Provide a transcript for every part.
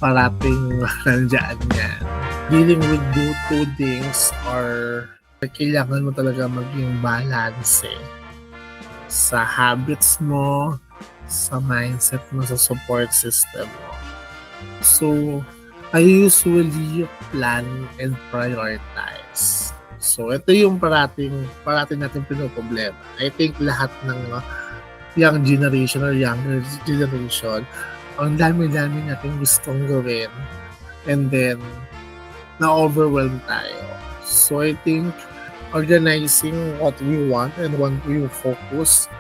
parating nandiyan yan. Dealing with two things or kailangan mo talaga maging balance sa habits mo, sa mindset mo, sa support system mo. So, I usually plan and prioritize. So, ito yung parating natin pinoproblema. I think lahat ng young generation or younger generation, ang dami-dami natin gustong gawin and then na-overwhelm tayo. So, I think organizing what we want and what we focus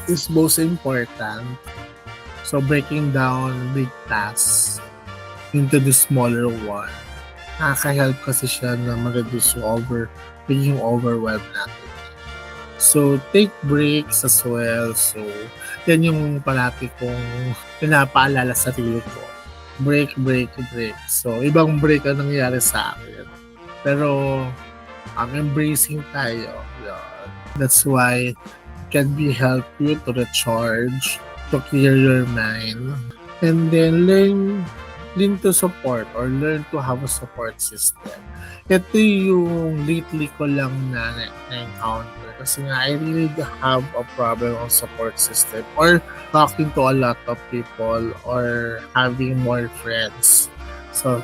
is most important. So, breaking down big tasks into the smaller one. Nakaka-help kasi siya na ma-reduce yung pagiging overwhelmed natin. So, take breaks as well. So, yan yung parati kong pinapaalala sa sarili ko. Break. So, ibang break ang nangyayari sa akin. Pero, embracing tayo. Yun. That's why it can be help you to recharge, to clear your mind, and then learn to support or learn to have a support system. Ito yung lately ko lang na-encounter kasi nga I really have a problem on support system or talking to a lot of people or having more friends. So,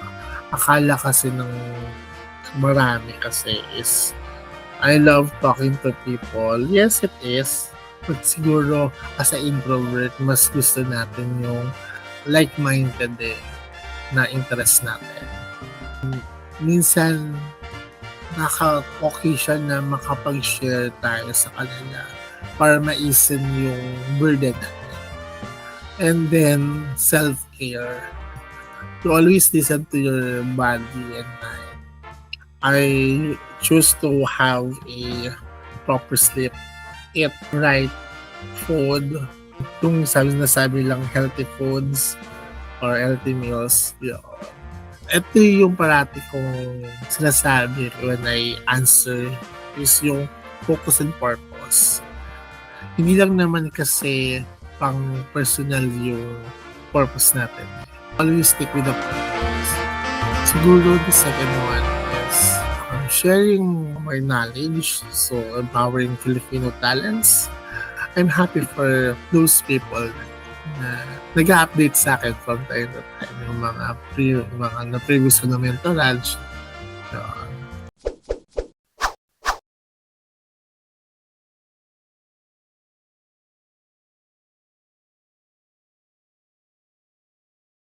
akala kasi ng marami kasi is I love talking to people. Yes, it is. But siguro as an introvert, mas gusto natin yung like-minded na interest natin. Minsan, okay siya na makapag-share tayo sa kanila para maisen yung burden natin. And then, self-care. To always listen to your body and mind. I choose to have a proper sleep, eat right food, kung sabi lang healthy foods or healthy meals. Yun. Ito yung parati kong sinasabi when I answer is yung focus and purpose. Hindi lang naman kasi pang personal yung purpose natin. Always stick with the purpose. Siguro the second one is sharing my knowledge, so empowering Filipino talents. I'm happy for those people na nag-update sa akin from time to time yung mga na previous ko na mentoral